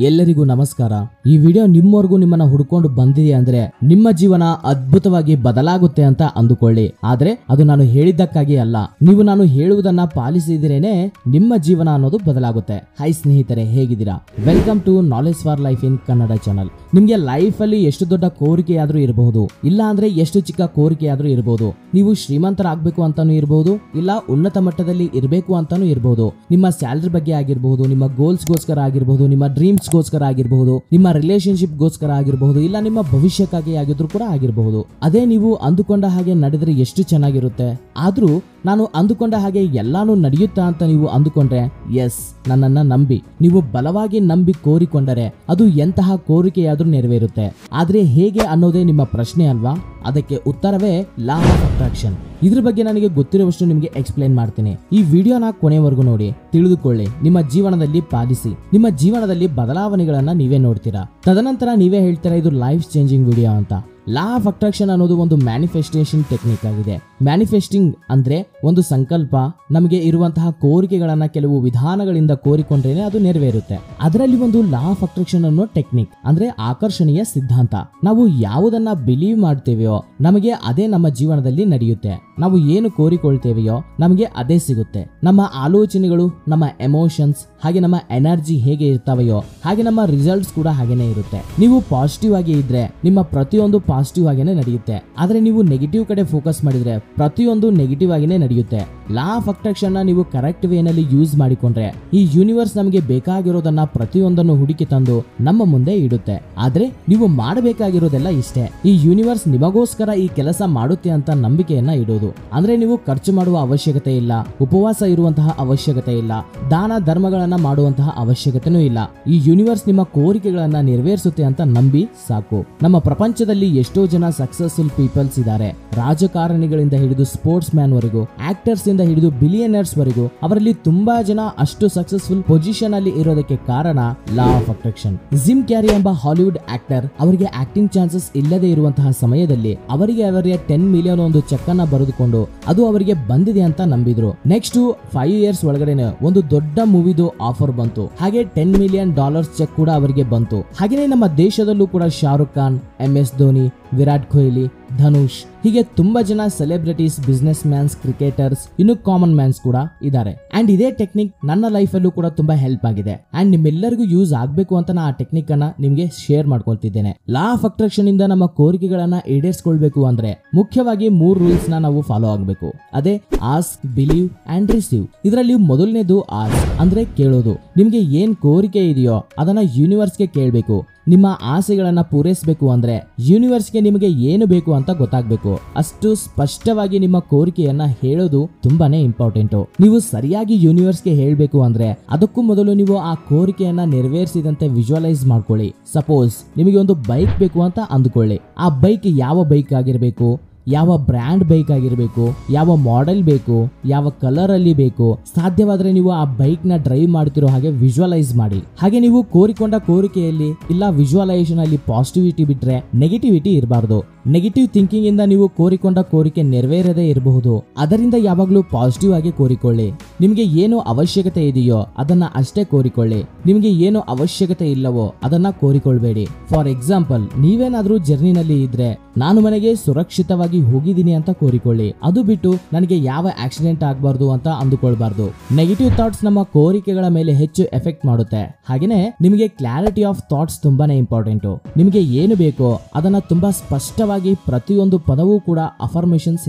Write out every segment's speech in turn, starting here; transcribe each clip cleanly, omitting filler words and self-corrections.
ಎಲ್ಲರಿಗೂ ನಮಸ್ಕಾರ. ಈ ವಿಡಿಯೋ ನಿಮ್ಮವರೆಗೂ ನಿಮ್ಮನ್ನ ಹುಡ್ಕೊಂಡು ಬಂದಿದೆ ಅಂದ್ರೆ ನಿಮ್ಮ ಜೀವನ ಅದ್ಭುತವಾಗಿ ಬದಲಾಗುತ್ತೆ ಅಂತ ಅಂದುಕೊಳ್ಳಿ. ಆದ್ರೆ ಅದು ನಾನು ಹೇಳಿದ್ದಕ್ಕಾಗಿ ಅಲ್ಲ, ನೀವು ನಾನು ಹೇಳುವುದನ್ನ ಪಾಲಿಸಿದ್ರೇನೆ ನಿಮ್ಮ ಜೀವನ ಅನ್ನೋದು ಬದಲಾಗುತ್ತೆ. ಹಾಯ್ ಸ್ನೇಹಿತರೆ, ಹೇಗಿದ್ದೀರಾ? Welcome to knowledge for life in Kannada channel. ನಿಮ್ಗೆ ಲೈಫ್ ಅಲ್ಲಿ ಎಷ್ಟು ದೊಡ್ಡ ಕೋರಿಕೆಯಾದ್ರೂ ಇರಬಹುದು, ಇಲ್ಲ ಅಂದ್ರೆ ಎಷ್ಟು ಚಿಕ್ಕ ಕೋರಿಕೆಯಾದ್ರೂ ಇರಬಹುದು. ನೀವು ಶ್ರೀಮಂತರಾಗಬೇಕು ಅಂತಾನೂ ಇರಬಹುದು, ಇಲ್ಲ ಉನ್ನತ ಮಟ್ಟದಲ್ಲಿ ಇರಬೇಕು ಅಂತಾನೂ ಇರಬಹುದು. ನಿಮ್ಮ ಸ್ಯಾಲರಿ ಬಗ್ಗೆ ಆಗಿರಬಹುದು, ನಿಮ್ಮ ಗೋಲ್ಸ್ ಗೋಸ್ಕರ ಆಗಿರಬಹುದು, ನಿಮ್ಮ ಡ್ರೀಮ್ಸ್ ಗೋಸ್ಕರ ಆಗಿರಬಹುದು, ನಿಮ್ಮ ರಿಲೇಶನ್ಶಿಪ್ ಗೋಸ್ಕರ ಆಗಿರಬಹುದು, ಇಲ್ಲ ನಿಮ್ಮ ಭವಿಷ್ಯಕ್ಕಾಗಿ ಆಗಿದ್ರು ಕೂಡ ಆಗಿರಬಹುದು. ಅದೇ ನೀವು ಅಂದುಕೊಂಡ ಹಾಗೆ ನಡೆದ್ರೆ ಎಷ್ಟು ಚೆನ್ನಾಗಿರುತ್ತೆ. ಆದ್ರೂ ನಾನು ಅಂದುಕೊಂಡ ಹಾಗೆ ಎಲ್ಲಾನು ನಡೆಯುತ್ತಾ ಅಂತ ನೀವು ಅಂದುಕೊಂಡ್ರೆ, ಎಸ್, ನನ್ನನ್ನ ನಂಬಿ, ನೀವು ಬಲವಾಗಿ ನಂಬಿ ಕೋರಿಕೊಂಡರೆ ಅದು ಎಂತಹ ಕೋರಿಕೆಯಾದ್ರೂ ನೆರವೇರುತ್ತೆ. ಆದ್ರೆ ಹೇಗೆ ಅನ್ನೋದೇ ನಿಮ್ಮ ಪ್ರಶ್ನೆ ಅಲ್ವಾ? ಅದಕ್ಕೆ ಉತ್ತರವೇ ಲಾ ಆಫ್ ಅಟ್ರಾಕ್ಷನ್. ಇದ್ರ ಬಗ್ಗೆ ನನಗೆ ಗೊತ್ತಿರುವಷ್ಟು ನಿಮಗೆ ಎಕ್ಸ್ಪ್ಲೈನ್ ಮಾಡ್ತೀನಿ. ಈ ವಿಡಿಯೋನ ಕೊನೆವರೆಗೂ ನೋಡಿ, ತಿಳಿದುಕೊಳ್ಳಿ, ನಿಮ್ಮ ಜೀವನದಲ್ಲಿ ಪಾಲಿಸಿ, ನಿಮ್ಮ ಜೀವನದಲ್ಲಿ ಬದಲಾವಣೆಗಳನ್ನ ನೀವೇ ನೋಡ್ತೀರಾ. ತದನಂತರ ನೀವೇ ಹೇಳ್ತೀರಾ ಇದು ಲೈಫ್ ಚೇಂಜಿಂಗ್ ವಿಡಿಯೋ ಅಂತ. ಲಾ ಆಫ್ ಅಟ್ರಾಕ್ಷನ್ ಅನ್ನೋದು ಒಂದು ಮ್ಯಾನಿಫೆಸ್ಟೇಷನ್ ಟೆಕ್ನಿಕ್ ಆಗಿದೆ. ಮ್ಯಾನಿಫೆಸ್ಟಿಂಗ್ ಅಂದ್ರೆ ಒಂದು ಸಂಕಲ್ಪ, ನಮಗೆ ಇರುವಂತಹ ಕೋರಿಕೆಗಳನ್ನ ಕೆಲವು ವಿಧಾನಗಳಿಂದ ಕೋರಿಕೊಂಡ್ರೇನೆ ಅದು ನೆರವೇರುತ್ತೆ. ಅದರಲ್ಲಿ ಒಂದು ಲಾ ಆಫ್ ಅಟ್ರಾಕ್ಷನ್ ಅನ್ನೋ ಟೆಕ್ನಿಕ್ ಅಂದ್ರೆ ಆಕರ್ಷಣೀಯ ಸಿದ್ಧಾಂತ. ನಾವು ಯಾವುದನ್ನ ಬಿಲೀವ್ ಮಾಡ್ತೇವೆಯೋ ನಮಗೆ ಅದೇ ನಮ್ಮ ಜೀವನದಲ್ಲಿ ನಡೆಯುತ್ತೆ. ನಾವು ಏನು ಕೋರಿಕೊಳ್ತೇವೆಯೋ ನಮಗೆ ಅದೇ ಸಿಗುತ್ತೆ. ನಮ್ಮ ಆಲೋಚನೆಗಳು, ನಮ್ಮ ಎಮೋಷನ್ಸ್, ಹಾಗೆ ನಮ್ಮ ಎನರ್ಜಿ ಹೇಗೆ ಇರ್ತಾವೆಯೋ ಹಾಗೆ ನಮ್ಮ ರಿಸಲ್ಟ್ಸ್ ಕೂಡ ಹಾಗೇನೆ ಇರುತ್ತೆ. ನೀವು ಪಾಸಿಟಿವ್ ಆಗಿ ಇದ್ರೆ ನಿಮ್ಮ ಪ್ರತಿಯೊಂದು ಪಾಸಿಟಿವ್ ಆಗೇನೆ ನಡೆಯುತ್ತೆ. ಆದ್ರೆ ನೀವು ನೆಗೆಟಿವ್ ಕಡೆ ಫೋಕಸ್ ಮಾಡಿದ್ರೆ ಪ್ರತಿಯೊಂದು ನೆಗೆಟಿವ್ ಆಗಿನೇ ನಡೆಯುತ್ತೆ. ಲಾ ಆಫ್ ಅಟ್ರಾಕ್ಷನ್ ನ ನೀವು ಕರೆಕ್ಟ್ ವೇನಲ್ಲಿ ಯೂಸ್ ಮಾಡಿಕೊಂಡ್ರೆ ಈ ಯೂನಿವರ್ಸ್ ನಮಗೆ ಬೇಕಾಗಿರೋದನ್ನ ಪ್ರತಿಯೊಂದನ್ನು ಹುಡುಕಿ ತಂದು ನಮ್ಮ ಮುಂದೆ ಇಡುತ್ತೆ. ಆದ್ರೆ ನೀವು ಮಾಡಬೇಕಾಗಿರೋದೆಲ್ಲ ಇಷ್ಟೇ, ಈ ಯೂನಿವರ್ಸ್ ನಿಮಗೋಸ್ಕರ ಈ ಕೆಲಸ ಮಾಡುತ್ತೆ ಅಂತ ನಂಬಿಕೆಯನ್ನ ಇಡೋದು. ಅಂದ್ರೆ ನೀವು ಖರ್ಚು ಮಾಡುವ ಅವಶ್ಯಕತೆ ಇಲ್ಲ, ಉಪವಾಸ ಇರುವಂತಹ ಅವಶ್ಯಕತೆ ಇಲ್ಲ, ದಾನ ಧರ್ಮಗಳನ್ನ ಮಾಡುವಂತಹ ಅವಶ್ಯಕತೆನೂ ಇಲ್ಲ. ಈ ಯೂನಿವರ್ಸ್ ನಿಮ್ಮ ಕೋರಿಕೆಗಳನ್ನ ನೆರವೇರಿಸುತ್ತೆ ಅಂತ ನಂಬಿ ಸಾಕು. ನಮ್ಮ ಪ್ರಪಂಚದಲ್ಲಿ ಎಷ್ಟೋ ಜನ ಸಕ್ಸಸ್ಫುಲ್ ಪೀಪಲ್ಸ್ ಇದ್ದಾರೆ. ರಾಜಕಾರಣಿಗಳಿಂದ ಹಿಡಿದು ಸ್ಪೋರ್ಟ್ಸ್ ಮ್ಯಾನ್ ವರೆಗೂ, ಆಕ್ಟರ್ಸ್ ಇಂದ ಹಿಡಿದು ಬಿಲಿಯನರ್ಸ್ ವರೆಗೂ, ಅವರಲ್ಲಿ ತುಂಬಾ ಜನ ಅಷ್ಟು ಸಕ್ಸಸ್ಫುಲ್ ಪೊಸಿಷನ್ ಅಲ್ಲಿ ಇರೋದಕ್ಕೆ ಕಾರಣ law of attraction. Gym carry ಎಂಬ ಹಾಲಿವುಡ್ ಆಕ್ಟರ್ ಅವರಿಗೆ ಆಕ್ಟಿಂಗ್ ಚಾನ್ಸಸ್ ಇಲ್ಲದೆ ಇರುವಂತಹ ಸಮಯದಲ್ಲಿ ಅವರಿಗೆ 10 ಮಿಲಿಯನ್ ಒಂದು ಚೆಕ್ ಅನ್ನ ಬರೆದುಕೊಂಡು ಅದು ಅವರಿಗೆ ಬಂದಿದೆ ಅಂತ ನಂಬಿದ್ರು. ನೆಕ್ಸ್ಟ್ 5 ಇಯರ್ಸ್ ಒಳಗಡೆನೆ ಒಂದು ದೊಡ್ಡ ಮೂವಿದು ಆಫರ್ ಬಂತು. ಹಾಗೆ $10 ಮಿಲಿಯನ್ ಚೆಕ್ ಕೂಡ ಅವರಿಗೆ ಬಂತು. ಹಾಗೇನೆ ನಮ್ಮ ದೇಶದಲ್ಲೂ ಕೂಡ ಶಾರುಖ್ ಖಾನ್, MS ಧೋನಿ, ವಿರಾಟ್ ಕೊಹ್ಲಿ, ಧನುಷ್, ಹೀಗೆ ತುಂಬಾ ಜನ ಸೆಲೆಬ್ರಿಟೀಸ್, ಬಿಸ್ನೆಸ್ ಮ್ಯಾನ್ಸ್, ಕ್ರಿಕೆಟರ್ಸ್, ಇನ್ನು ಕಾಮನ್ ಮ್ಯಾನ್ಸ್ ಕೂಡ ಇದ್ದಾರೆ. ಅಂಡ್ ಇದೇ ಟೆಕ್ನಿಕ್ ನನ್ನ ಲೈಫ್ ಅಲ್ಲೂ ಕೂಡ ತುಂಬಾ ಹೆಲ್ಪ್ ಆಗಿದೆ. ಅಂಡ್ ನಿಮ್ಮೆಲ್ಲರಿಗೂ ಯೂಸ್ ಆಗ್ಬೇಕು ಅಂತ ನಾ ಆ ಟೆಕ್ನಿಕ್ ಅನ್ನ ನಿಮ್ಗೆ ಶೇರ್ ಮಾಡ್ಕೊಳ್ತಿದ್ದೇನೆ. ಲಾ ಆಫ್ ಅಟ್ರಾಕ್ಷನ್ ಇಂದ ನಮ್ಮ ಕೋರಿಕೆಗಳನ್ನ ಈಡೇರಿಸಿಕೊಳ್ಬೇಕು ಅಂದ್ರೆ ಮುಖ್ಯವಾಗಿ 3 ರೂಲ್ಸ್ ನ ನಾವು ಫಾಲೋ ಆಗ್ಬೇಕು. ಅದೇ ಆಸ್ಕ್, ಬಿಲೀವ್ ಅಂಡ್ ರಿಸೀವ್. ಇದರಲ್ಲಿ ಮೊದಲನೇದು ಆಸ್ಕ್ ಅಂದ್ರೆ ಕೇಳೋದು. ನಿಮ್ಗೆ ಏನ್ ಕೋರಿಕೆ ಇದೆಯೋ ಅದನ್ನ ಯೂನಿವರ್ಸ್ಗೆ ಕೇಳಬೇಕು. ನಿಮ್ಮ ಆಸೆಗಳನ್ನ ಪೂರೈಸಬೇಕು ಅಂದ್ರೆ ಯೂನಿವರ್ಸ್ಗೆ ನಿಮಗೆ ಏನು ಬೇಕು ಅಂತ ಗೊತ್ತಾಗಬೇಕು. ಅಷ್ಟು ಸ್ಪಷ್ಟವಾಗಿ ನಿಮ್ಮ ಕೋರಿಕೆಯನ್ನ ಹೇಳೋದು ತುಂಬಾನೇ ಇಂಪಾರ್ಟೆಂಟ್. ನೀವು ಸರಿಯಾಗಿ ಯೂನಿವರ್ಸ್ಗೆ ಹೇಳಬೇಕು ಅಂದ್ರೆ ಅದಕ್ಕೂ ಮೊದಲು ನೀವು ಆ ಕೋರಿಕೆಯನ್ನ ನೆರವೇರಿಸಿದಂತೆ ವಿಜುವಲೈಸ್ ಮಾಡ್ಕೊಳ್ಳಿ. ಸಪೋಸ್ ನಿಮಗೆ ಒಂದು ಬೈಕ್ ಬೇಕು ಅಂತ ಅಂದುಕೊಳ್ಳಿ. ಆ ಬೈಕ್ ಯಾವ ಬೈಕ್ ಆಗಿರಬೇಕು, ಯಾವ ಬ್ರ್ಯಾಂಡ್ ಬೈಕ್ ಆಗಿರಬೇಕು, ಯಾವ ಮಾಡೆಲ್ ಬೇಕು, ಯಾವ ಕಲರ್ ಅಲ್ಲಿ ಬೇಕು, ಸಾಧ್ಯವಾದ್ರೆ ನೀವು ಆ ಬೈಕ್ ನ ಡ್ರೈವ್ ಮಾಡ್ತಿರೋ ಹಾಗೆ ವಿಜುವಲೈಸ್ ಮಾಡಿ. ಹಾಗೆ ನೀವು ಕೋರಿಕೊಂಡ ಕೋರಿಕೆಯಲ್ಲಿ ಇಲ್ಲ ವಿಜುವಲೈಸೇಷನ್ ಅಲ್ಲಿ ಪಾಸಿಟಿವಿಟಿ ಬಿಟ್ರೆ ನೆಗೆಟಿವಿಟಿ ಇರಬಾರ್ದು. ನೆಗೆಟಿವ್ ಥಿಂಕಿಂಗ್ ಇಂದ ನೀವು ಕೋರಿಕೊಂಡ ಕೋರಿಕೆ ನೆರವೇರದೇ ಇರಬಹುದು. ಅದರಿಂದ ಯಾವಾಗ್ಲೂ ಪಾಸಿಟಿವ್ ಆಗಿ ಕೋರಿಕೊಳ್ಳಿ. ನಿಮ್ಗೆ ಏನು ಅವಶ್ಯಕತೆ ಇದೆಯೋ ಅದನ್ನ ಅಷ್ಟೇ ಕೋರಿಕೊಳ್ಳಿ. ನಿಮ್ಗೆ ಏನು ಅವಶ್ಯಕತೆ ಇಲ್ಲವೋ ಅದನ್ನ ಕೋರಿಕೊಳ್ಬೇಡಿ. ಫಾರ್ ಎಕ್ಸಾಂಪಲ್, ನೀವೇನಾದ್ರೂ ಜರ್ನಿನಲ್ಲಿ ಇದ್ರೆ ನಾನು ಮನೆಗೆ ಸುರಕ್ಷಿತವಾಗಿ ಹೋಗಿದ್ದೀನಿ ಅಂತ ಕೋರಿಕೊಳ್ಳಿ. ಅದು ಬಿಟ್ಟು ನನಗೆ ಯಾವ ಆಕ್ಸಿಡೆಂಟ್ ಆಗಬಾರ್ದು ಅಂತ ಅಂದುಕೊಳ್ಬಾರ್ದು. ನೆಗೆಟಿವ್ ಥಾಟ್ಸ್ ನಮ್ಮ ಕೋರಿಕೆಗಳ ಮೇಲೆ ಹೆಚ್ಚು ಎಫೆಕ್ಟ್ ಮಾಡುತ್ತೆ. ಹಾಗೇನೆ ನಿಮಗೆ ಕ್ಲಾರಿಟಿ ಆಫ್ ಥಾಟ್ಸ್ ತುಂಬಾನೇ ಇಂಪಾರ್ಟೆಂಟ್. ನಿಮಗೆ ಏನು ಬೇಕೋ ಅದನ್ನ ತುಂಬಾ ಸ್ಪಷ್ಟವಾಗಿ ಪ್ರತಿಯೊಂದು ಪದವೂ ಕೂಡ ಅಫರ್ಮೇಷನ್ಸ್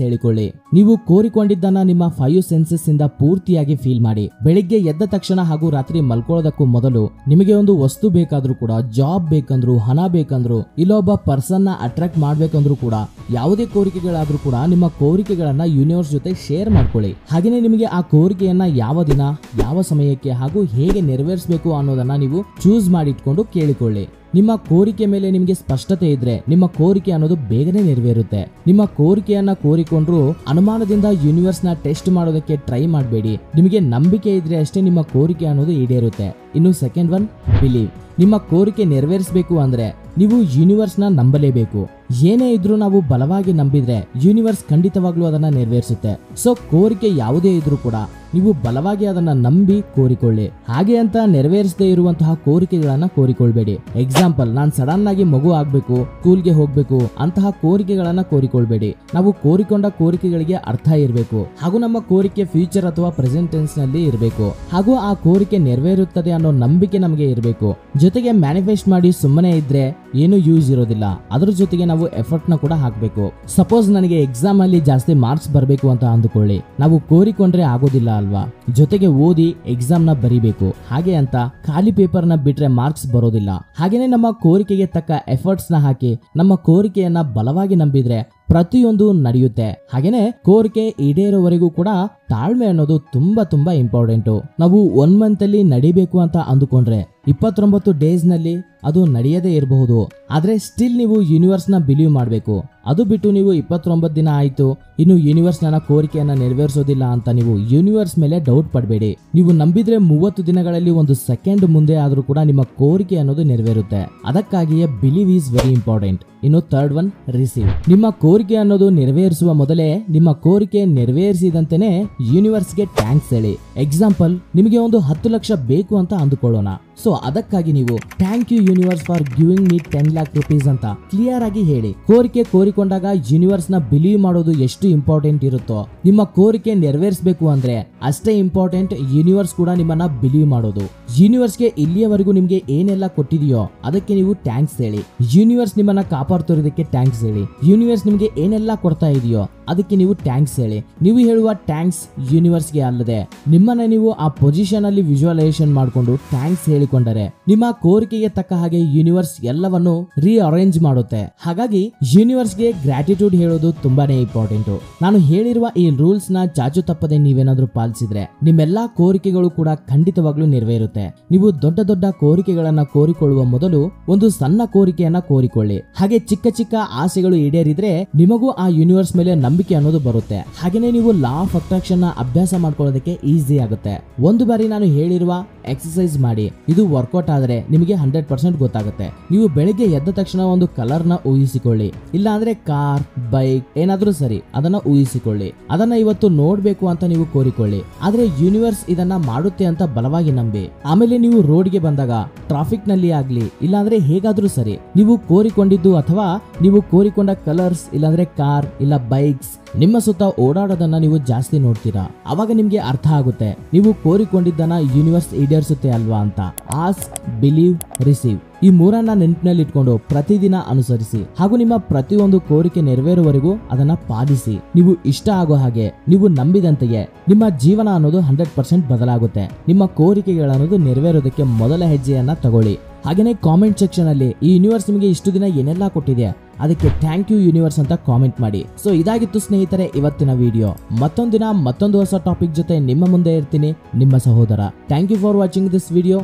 ಹೇಳಿಕೊಳ್ಳಿ. ನೀವು ಕೋರಿಕೊಂಡಿದ್ದನ್ನ ನಿಮ್ಮ 5 ಸೆನ್ಸಸ್ ಇಂದ ಪೂರ್ತಿಯಾಗಿ ಫೀಲ್ ಮಾಡಿ. ಬೆಳಿಗ್ಗೆ ಎದ್ದ ತಕ್ಷಣ ಹಾಗೂ ರಾತ್ರಿ ಮಲ್ಕೊಳ್ಳೋದಕ್ಕೂ ಮೊದಲು ನಿಮಗೆ ಒಂದು ವಸ್ತು ಬೇಕಾದ್ರೂ ಕೂಡ, ಜಾಬ್ ಬೇಕಂದ್ರು, ಹಣ ಬೇಕಂದ್ರು, ಇಲ್ಲೊಬ್ಬ ಪರ್ಸನ್ ನ ಅಟ್ರಾಕ್ಟ್ ಮಾಡ್ಬೇಕಂದ್ರೂ ಕೂಡ, ಯಾವುದೇ ಕೋರಿಕೆಗಳಾದ್ರೂ ಕೂಡ ನಿಮ್ಮ ಕೋರಿಕೆಗಳನ್ನ ಯೂನಿವರ್ಸ್ ಜೊತೆ ಶೇರ್ ಮಾಡ್ಕೊಳ್ಳಿ. ಹಾಗೇನೆ ನಿಮಗೆ ಆ ಕೋರಿಕೆಯನ್ನ ಯಾವ ದಿನ, ಯಾವ ಸಮಯಕ್ಕೆ ಹಾಗೂ ಹೇಗೆ ನೆರವೇರಿಸಬೇಕು ಅನ್ನೋದನ್ನ ನೀವು ಚೂಸ್ ಮಾಡಿಟ್ಕೊಂಡು ಕೇಳಿಕೊಳ್ಳಿ. ನಿಮ್ಮ ಕೋರಿಕೆ ಮೇಲೆ ನಿಮಗೆ ಸ್ಪಷ್ಟತೆ ಇದ್ರೆ ನಿಮ್ಮ ಕೋರಿಕೆ ಅನ್ನೋದು ಬೇಗನೆ ನೆರವೇರುತ್ತೆ. ನಿಮ್ಮ ಕೋರಿಕೆಯನ್ನ ಕೋರಿಕೊಂಡ್ರು ಅನುಮಾನದಿಂದ ಯೂನಿವರ್ಸ್ ನ ಟೆಸ್ಟ್ ಮಾಡೋದಕ್ಕೆ ಟ್ರೈ ಮಾಡಬೇಡಿ. ನಿಮಗೆ ನಂಬಿಕೆ ಇದ್ರೆ ಅಷ್ಟೇ ನಿಮ್ಮ ಕೋರಿಕೆ ಅನ್ನೋದು ಈಡೇರುತ್ತೆ. ಇನ್ನು ಸೆಕೆಂಡ್ ಒನ್, ಬಿಲೀವ್. ನಿಮ್ಮ ಕೋರಿಕೆ ನೆರವೇರಿಸಬೇಕು ಅಂದ್ರೆ ನೀವು ಯೂನಿವರ್ಸ್ ನ ನಂಬಲೇಬೇಕು. ಏನೇ ಇದ್ರೂ ನಾವು ಬಲವಾಗಿ ನಂಬಿದ್ರೆ ಯೂನಿವರ್ಸ್ ಖಂಡಿತವಾಗ್ಲೂ ಅದನ್ನ ನೆರವೇರಿಸುತ್ತೆ. ಸೊ ಕೋರಿಕೆ ಯಾವುದೇ ಇದ್ರೂ ಕೂಡ ನೀವು ಬಲವಾಗಿ ಅದನ್ನ ನಂಬಿ ಕೋರಿಕೊಳ್ಳಿ. ಹಾಗೆ ಅಂತ ನೆರವೇರಿಸದೇ ಇರುವಂತಹ ಕೋರಿಕೆಗಳನ್ನ ಕೋರಿಕೊಳ್ಬೇಡಿ. ಎಕ್ಸಾಂಪಲ್, ನಾನ್ ಸಡನ್ ಆಗಿ ಮಗು ಆಗ್ಬೇಕು, ಸ್ಕೂಲ್ಗೆ ಹೋಗ್ಬೇಕು ಅಂತಹ ಕೋರಿಕೆಗಳನ್ನ ಕೋರಿಕೊಳ್ಬೇಡಿ. ನಾವು ಕೋರಿಕೊಂಡ ಕೋರಿಕೆಗಳಿಗೆ ಅರ್ಥ ಇರಬೇಕು, ಹಾಗೂ ನಮ್ಮ ಕೋರಿಕೆ ಫ್ಯೂಚರ್ ಅಥವಾ ಪ್ರೆಸೆಂಟ್ ಟೆನ್ಸ್ ನಲ್ಲಿ ಇರಬೇಕು, ಹಾಗೂ ಆ ಕೋರಿಕೆ ನೆರವೇರುತ್ತದೆ ಅನ್ನೋ ನಂಬಿಕೆ ನಮಗೆ ಇರಬೇಕು. ಜೊತೆಗೆ ಮ್ಯಾನಿಫೆಸ್ಟ್ ಮಾಡಿ ಸುಮ್ಮನೆ ಇದ್ರೆ ಏನು ಯೂಸ್ ಇರೋದಿಲ್ಲ. ಅದ್ರ ಜೊತೆಗೆ ನಾವು ಎಫರ್ಟ್ ನ ಕೂಡ ಹಾಕಬೇಕು. ಸಪೋಸ್ ನನಗೆ ಎಕ್ಸಾಮ್ ಅಲ್ಲಿ ಜಾಸ್ತಿ ಮಾರ್ಕ್ಸ್ ಬರಬೇಕು ಅಂತ ಅಂದುಕೊಳ್ಳಿ, ನಾವು ಕೋರಿಕೊಂಡ್ರೆ ಆಗೋದಿಲ್ಲ ಅಲ್ವಾ. ಜೊತೆಗೆ ಓದಿ ಎಕ್ಸಾಮ್ ನ ಬರಿಬೇಕು. ಹಾಗೆ ಅಂತ ಖಾಲಿ ಪೇಪರ್ ನ ಬಿಟ್ರೆ ಮಾರ್ಕ್ಸ್ ಬರೋದಿಲ್ಲ. ಹಾಗೇನೆ ನಮ್ಮ ಕೋರಿಕೆಗೆ ತಕ್ಕ ಎಫರ್ಟ್ಸ್ ನ ಹಾಕಿ ನಮ್ಮ ಕೋರಿಕೆಯನ್ನ ಬಲವಾಗಿ ನಂಬಿದ್ರೆ ಪ್ರತಿಯೊಂದು ನಡೆಯುತ್ತೆ. ಹಾಗೇನೆ ಕೋರಿಕೆ ಈಡೇರೋವರೆಗೂ ಕೂಡ ತಾಳ್ಮೆ ಅನ್ನೋದು ತುಂಬಾ ಇಂಪಾರ್ಟೆಂಟು. ನಾವು 1 ಮಂತ್ ಅಲ್ಲಿ ನಡಿಬೇಕು ಅಂತ ಅಂದುಕೊಂಡ್ರೆ 29 ಡೇಸ್ ನಲ್ಲಿ ಅದು ನಡೆಯದೇ ಇರಬಹುದು. ಆದ್ರೆ ಸ್ಟಿಲ್ ನೀವು ಯೂನಿವರ್ಸ್ ನ ಬಿಲೀವ್ ಮಾಡಬೇಕು. ಅದು ಬಿಟ್ಟು ನೀವು 29 ದಿನ ಆಯ್ತು, ಇನ್ನು ಯೂನಿವರ್ಸ್ ನನ್ನ ಕೋರಿಕೆಯನ್ನ ನೆರವೇರಿಸೋದಿಲ್ಲ ಅಂತ ನೀವು ಯೂನಿವರ್ಸ್ ಮೇಲೆ ಡೌಟ್ ಪಡಬೇಡಿ. ನೀವು ನಂಬಿದ್ರೆ 30 ದಿನಗಳಲ್ಲಿ 1 ಸೆಕೆಂಡ್ ಮುಂದೆ ಆದ್ರೂ ಕೂಡ ನಿಮ್ಮ ಕೋರಿಕೆ ಅನ್ನೋದು ನೆರವೇರುತ್ತೆ. ಅದಕ್ಕಾಗಿಯೇ ಬಿಲೀವ್ ಈಸ್ ವೆರಿ ಇಂಪಾರ್ಟೆಂಟ್. ಇನ್ನು ಥರ್ಡ್ ಒನ್, ರಿಸೀವ್. ನಿಮ್ಮ ಕೋರಿಕೆ ಅನ್ನೋದು ನೆರವೇರಿಸುವ ಮೊದಲೇ ನಿಮ್ಮ ಕೋರಿಕೆ ನೆರವೇರಿಸಿದಂತೆನೆ ಯೂನಿವರ್ಸ್ಗೆ ಥ್ಯಾಂಕ್ಸ್ ಹೇಳಿ. ಎಕ್ಸಾಂಪಲ್, ನಿಮಗೆ ಒಂದು 10 ಲಕ್ಷ ಬೇಕು ಅಂತ ಅಂದುಕೊಳ್ಳೋಣ. ಸೊ ಅದಕ್ಕಾಗಿ ನೀವು thank you universe for giving me 10 lakh rupees ಅಂತ ಕ್ಲಿಯರ್ ಆಗಿ ಹೇಳಿ. ಕೋರಿಕೆ ಕೋರಿಕೊಂಡಾಗ ಯೂನಿವರ್ಸ್ ನ ಬಿಲೀವ್ ಮಾಡೋದು ಎಷ್ಟು ಇಂಪಾರ್ಟೆಂಟ್ ಇರುತ್ತೋ, ನಿಮ್ಮ ಕೋರಿಕೆ ನೆರವೇರಿಸಬೇಕು ಅಂದ್ರೆ ಅಷ್ಟೇ ಇಂಪಾರ್ಟೆಂಟ್ ಯೂನಿವರ್ಸ್ ಕೂಡ ನಿಮ್ಮನ್ನ ಬಿಲೀವ್ ಮಾಡೋದು. ಯೂನಿವರ್ಸ್ಗೆ ಇಲ್ಲಿಯವರೆಗೂ ನಿಮ್ಗೆ ಏನೆಲ್ಲ ಕೊಟ್ಟಿದೆಯೋ ಅದಕ್ಕೆ ನೀವು ಥ್ಯಾಂಕ್ಸ್ ಹೇಳಿ. ಯೂನಿವರ್ಸ್ ನಿಮ್ಮನ್ನ ಕಾಪಾಡ್ತಿರೋದಕ್ಕೆ ಥ್ಯಾಂಕ್ಸ್ ಹೇಳಿ. ಯೂನಿವರ್ಸ್ ನಿಮ್ಗೆ ಏನೆಲ್ಲ ಕೊಡ್ತಾ ಇದೆಯೋ ಅದಕ್ಕೆ ನೀವು ಥ್ಯಾಂಕ್ಸ್ ಹೇಳಿ. ನೀವು ಹೇಳುವ ಥ್ಯಾಂಕ್ಸ್ ಯೂನಿವರ್ಸ್ಗೆ ಅಲ್ಲದೆ ನಿಮ್ಮನ್ನ ನೀವು ಆ ಪೊಸಿಷನ್ ಅಲ್ಲಿ ವಿಜುವಲೈಸೇಷನ್ ಮಾಡಿಕೊಂಡು ಥ್ಯಾಂಕ್ಸ್ ಹೇಳಿಕೊಂಡರೆ ನಿಮ್ಮ ಕೋರಿಕೆಗೆ ತಕ್ಕ ಹಾಗೆ ಯೂನಿವರ್ಸ್ ಎಲ್ಲವನ್ನು ರೀಅರೇಂಜ್ ಮಾಡುತ್ತೆ. ಹಾಗಾಗಿ ಯೂನಿವರ್ಸ್ಗೆ ಗ್ರಾಟಿಟ್ಯೂಡ್ ಹೇಳೋದು ತುಂಬಾನೇ ಇಂಪಾರ್ಟೆಂಟ್. ನಾನು ಹೇಳಿರುವ ಈ ರೂಲ್ಸ್ ನ ಚಾಚು ತಪ್ಪದೆ ನೀವೇನಾದ್ರೂ ಪಾಲಿಸಿದ್ರೆ ನಿಮ್ಮೆಲ್ಲಾ ಕೋರಿಕೆಗಳು ಕೂಡ ಖಂಡಿತವಾಗ್ಲೂ ನೆರವೇರುತ್ತೆ. ನೀವು ದೊಡ್ಡ ದೊಡ್ಡ ಕೋರಿಕೆಗಳನ್ನ ಕೋರಿಕೊಳ್ಳುವ ಮೊದಲು ಒಂದು ಸಣ್ಣ ಕೋರಿಕೆಯನ್ನ ಕೋರಿಕೊಳ್ಳಿ. ಹಾಗೆ ಚಿಕ್ಕ ಚಿಕ್ಕ ಆಸೆಗಳು ಈಡೇರಿದ್ರೆ ನಿಮಗೂ ಆ ಯೂನಿವರ್ಸ್ ಮೇಲೆ ನಂಬಿಕೆ ಅನ್ನೋದು ಬರುತ್ತೆ. ಹಾಗೇನೆ ನೀವು ಲಾ ಆಫ್ ಅಟ್ರಾಕ್ಷನ್ ನ ಅಭ್ಯಾಸ ಮಾಡ್ಕೊಳ್ಳೋದಕ್ಕೆ ಈಸಿ ಆಗುತ್ತೆ. ಒಂದು ಬಾರಿ ನಾನು ಹೇಳಿರುವ ಎಕ್ಸರ್ಸೈಸ್ ಮಾಡಿ, ಇದು ವರ್ಕೌಟ್ ಆದ್ರೆ ನಿಮಗೆ 100% ಗೊತ್ತಾಗುತ್ತೆ. ನೀವು ಬೆಳಿಗ್ಗೆ ಎದ್ದ ತಕ್ಷಣ ಒಂದು ಕಲರ್ ನ ಊಹಿಸಿಕೊಳ್ಳಿ, ಇಲ್ಲ ಅಂದ್ರೆ ಕಾರ್, ಬೈಕ್ ಏನಾದ್ರೂ ಸರಿ ಅದನ್ನ ಊಹಿಸಿಕೊಳ್ಳಿ. ಅದನ್ನ ಇವತ್ತು ನೋಡ್ಬೇಕು ಅಂತ ನೀವು ಕೋರಿಕೊಳ್ಳಿ. ಆದ್ರೆ ಯೂನಿವರ್ಸ್ ಇದನ್ನ ಮಾಡುತ್ತೆ ಅಂತ ಬಲವಾಗಿ ನಂಬಿ. ಆಮೇಲೆ ನೀವು ರೋಡ್ಗೆ ಬಂದಾಗ ಟ್ರಾಫಿಕ್ ನಲ್ಲಿ ಆಗ್ಲಿ, ಇಲ್ಲಾಂದ್ರೆ ಹೇಗಾದ್ರೂ ಸರಿ, ನೀವು ಕೋರಿಕೊಂಡಿದ್ದು ಅಥವಾ ನೀವು ಕೋರಿಕೊಂಡ ಕಲರ್ಸ್ ಇಲ್ಲಾಂದ್ರೆ ಕಾರ್ ಇಲ್ಲ ಬೈಕ್ಸ್ ನಿಮ್ಮ ಸುತ್ತ ಓಡಾಡೋದನ್ನ ನೀವು ಜಾಸ್ತಿ ನೋಡ್ತೀರಾ. ಅವಾಗ ನಿಮ್ಗೆ ಅರ್ಥ ಆಗುತ್ತೆ ನೀವು ಕೋರಿಕೊಂಡಿದ್ದನ್ನ ಯೂನಿವರ್ಸ್ ಈಡೇರಿಸುತ್ತೆ ಅಲ್ವಾ ಅಂತ. ಆಸ್ಕ್, ಬಿಲೀವ್, ರಿಸೀವ್ ಈ ಮೂರನ್ನ ನೆನಪಿನಲ್ಲಿ ಇಟ್ಕೊಂಡು ಪ್ರತಿದಿನ ಅನುಸರಿಸಿ, ಹಾಗೂ ನಿಮ್ಮ ಪ್ರತಿಯೊಂದು ಕೋರಿಕೆ ನೆರವೇರುವವರೆಗೂ ಅದನ್ನ ಪಾಲಿಸಿ. ನೀವು ಇಷ್ಟ ಆಗೋ ಹಾಗೆ ನೀವು ನಂಬಿದಂತೆಯೇ ನಿಮ್ಮ ಜೀವನ ಅನ್ನೋದು 100% ಬದಲಾಗುತ್ತೆ. ನಿಮ್ಮ ಕೋರಿಕೆಗಳನ್ನೋದು ನೆರವೇರೋದಕ್ಕೆ ಮೊದಲ ಹೆಜ್ಜೆಯನ್ನ ತಗೊಳ್ಳಿ. ಹಾಗೇನೆ ಕಾಮೆಂಟ್ ಸೆಕ್ಷನ್ ಅಲ್ಲಿ ಈ ಯೂನಿವರ್ಸ್ ನಿಮಗೆ ಇಷ್ಟು ದಿನ ಏನೆಲ್ಲ ಕೊಟ್ಟಿದೆ ಅದಕ್ಕೆ ಥ್ಯಾಂಕ್ ಯು ಯೂನಿವರ್ಸ್ ಅಂತ ಕಾಮೆಂಟ್ ಮಾಡಿ. ಸೊ ಇದಾಗಿತ್ತು ಸ್ನೇಹಿತರೆ ಇವತ್ತಿನ ವಿಡಿಯೋ. ಮತ್ತೊಂದು ದಿನ ಮತ್ತೊಂದು ಹೊಸ ಟಾಪಿಕ್ ಜೊತೆ ನಿಮ್ಮ ಮುಂದೆ ಇರ್ತೀನಿ, ನಿಮ್ಮ ಸಹೋದರ. Thank you for watching this video.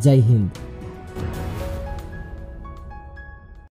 Jai Hind.